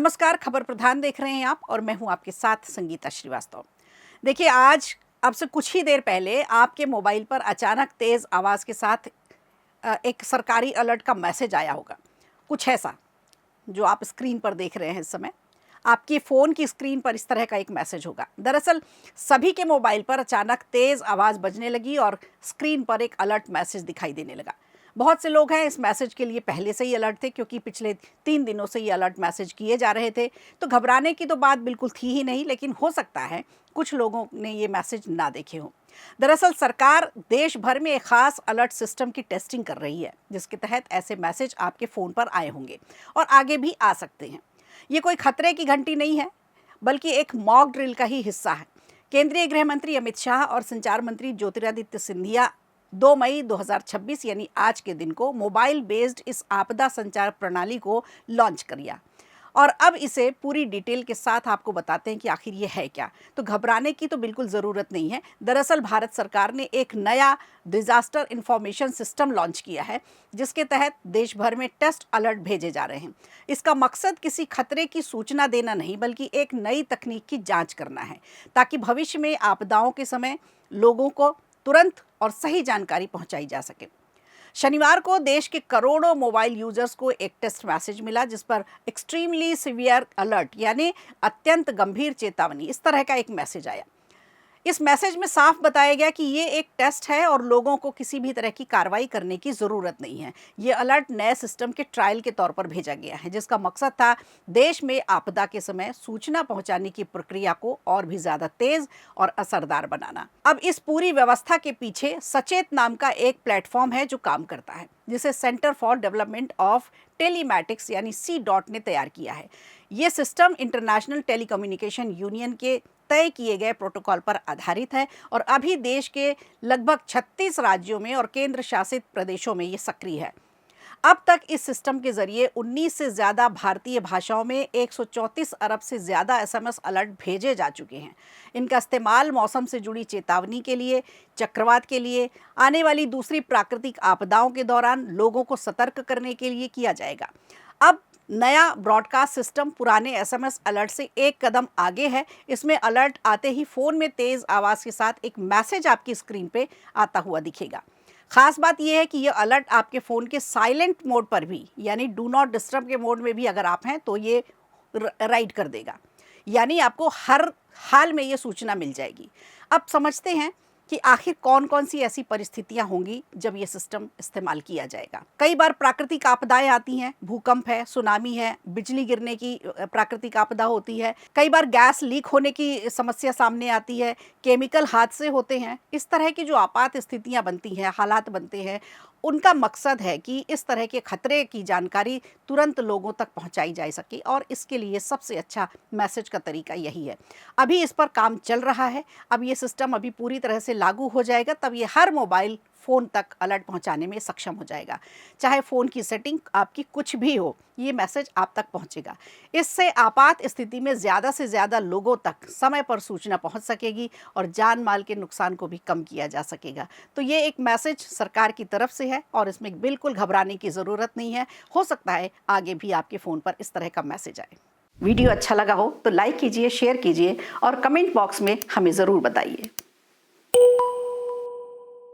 नमस्कार, खबर प्रधान देख रहे हैं आप और मैं हूं आपके साथ संगीता श्रीवास्तव। देखिए, आज अब से कुछ ही देर पहले आपके मोबाइल पर अचानक तेज़ आवाज़ के साथ एक सरकारी अलर्ट का मैसेज आया होगा। कुछ ऐसा जो आप स्क्रीन पर देख रहे हैं इस समय, आपके फ़ोन की स्क्रीन पर इस तरह का एक मैसेज होगा। दरअसल सभी के मोबाइल पर अचानक तेज़ आवाज़ बजने लगी और स्क्रीन पर एक अलर्ट मैसेज दिखाई देने लगा। बहुत से लोग हैं इस मैसेज के लिए पहले से ही अलर्ट थे, क्योंकि पिछले 3 दिनों से ये अलर्ट मैसेज किए जा रहे थे। तो घबराने की तो बात बिल्कुल थी ही नहीं, लेकिन हो सकता है कुछ लोगों ने ये मैसेज ना देखे हों। दरअसल सरकार देश भर में एक खास अलर्ट सिस्टम की टेस्टिंग कर रही है, जिसके तहत ऐसे मैसेज आपके फ़ोन पर आए होंगे और आगे भी आ सकते हैं। ये कोई खतरे की घंटी नहीं है, बल्कि एक मॉक ड्रिल का ही हिस्सा है। केंद्रीय गृह मंत्री अमित शाह और संचार मंत्री ज्योतिरादित्य सिंधिया 2 मई 2026 यानी आज के दिन को मोबाइल बेस्ड इस आपदा संचार प्रणाली को लॉन्च किया। और अब इसे पूरी डिटेल के साथ आपको बताते हैं कि आखिर ये है क्या। तो घबराने की तो बिल्कुल ज़रूरत नहीं है। दरअसल भारत सरकार ने एक नया डिज़ास्टर इंफॉर्मेशन सिस्टम लॉन्च किया है, जिसके तहत देश भर में टेस्ट अलर्ट भेजे जा रहे हैं। इसका मकसद किसी खतरे की सूचना देना नहीं, बल्कि एक नई तकनीक की जांच करना है, ताकि भविष्य में आपदाओं के समय लोगों को तुरंत और सही जानकारी पहुंचाई जा सके। शनिवार को देश के करोड़ों मोबाइल यूजर्स को एक टेस्ट मैसेज मिला, जिस पर एक्सट्रीमली सीवियर अलर्ट यानी अत्यंत गंभीर चेतावनी इस तरह का एक मैसेज आया। इस मैसेज में साफ बताया गया कि ये एक टेस्ट है और लोगों को किसी भी तरह की कार्रवाई करने की ज़रूरत नहीं है। ये अलर्ट नए सिस्टम के ट्रायल के तौर पर भेजा गया है, जिसका मकसद था देश में आपदा के समय सूचना पहुंचाने की प्रक्रिया को और भी ज़्यादा तेज़ और असरदार बनाना। अब इस पूरी व्यवस्था के पीछे सचेत नाम का एक प्लेटफॉर्म है जो काम करता है, जिसे centre for development of telematics यानी C.DOT ने तैयार किया है। ये सिस्टम इंटरनेशनल टेलीकम्युनिकेशन यूनियन के तय किए गए प्रोटोकॉल पर आधारित है और अभी देश के लगभग 36 राज्यों में और केंद्र शासित प्रदेशों में ये सक्रिय है। अब तक इस सिस्टम के जरिए 19 से ज़्यादा भारतीय भाषाओं में 134 अरब से ज़्यादा SMS अलर्ट भेजे जा चुके हैं। इनका इस्तेमाल मौसम से जुड़ी चेतावनी के लिए, चक्रवात के लिए, आने वाली दूसरी प्राकृतिक आपदाओं के दौरान लोगों को सतर्क करने के लिए किया जाएगा। अब नया ब्रॉडकास्ट सिस्टम पुराने SMS अलर्ट से एक कदम आगे है। इसमें अलर्ट आते ही फ़ोन में तेज़ आवाज़ के साथ एक मैसेज आपकी स्क्रीन पे आता हुआ दिखेगा। खास बात यह है कि यह अलर्ट आपके फ़ोन के साइलेंट मोड पर भी, यानी डू नॉट डिस्टर्ब के मोड में भी अगर आप हैं तो ये राइट कर देगा, यानी आपको हर हाल में ये सूचना मिल जाएगी। अब समझते हैं कि आखिर कौन कौन सी ऐसी परिस्थितियां होंगी जब ये सिस्टम इस्तेमाल किया जाएगा। कई बार प्राकृतिक आपदाएं आती हैं, भूकंप है, सुनामी है, बिजली गिरने की प्राकृतिक आपदा होती है, कई बार गैस लीक होने की समस्या सामने आती है, केमिकल हादसे होते हैं। इस तरह की जो आपात स्थितियां बनती हैं, हालात बनते हैं, उनका मकसद है कि इस तरह के खतरे की जानकारी तुरंत लोगों तक पहुंचाई जा सके, और इसके लिए सबसे अच्छा मैसेज का तरीका यही है। अभी इस पर काम चल रहा है। अब ये सिस्टम अभी पूरी तरह से लागू हो जाएगा, तब ये हर मोबाइल फ़ोन तक अलर्ट पहुंचाने में सक्षम हो जाएगा। चाहे फ़ोन की सेटिंग आपकी कुछ भी हो, ये मैसेज आप तक पहुंचेगा। इससे आपात स्थिति में ज़्यादा से ज़्यादा लोगों तक समय पर सूचना पहुंच सकेगी और जान माल के नुकसान को भी कम किया जा सकेगा। तो ये एक मैसेज सरकार की तरफ से है और इसमें बिल्कुल घबराने की ज़रूरत नहीं है। हो सकता है आगे भी आपके फ़ोन पर इस तरह का मैसेज आए। वीडियो अच्छा लगा हो तो लाइक कीजिए, शेयर कीजिए और कमेंट बॉक्स में हमें ज़रूर बताइए।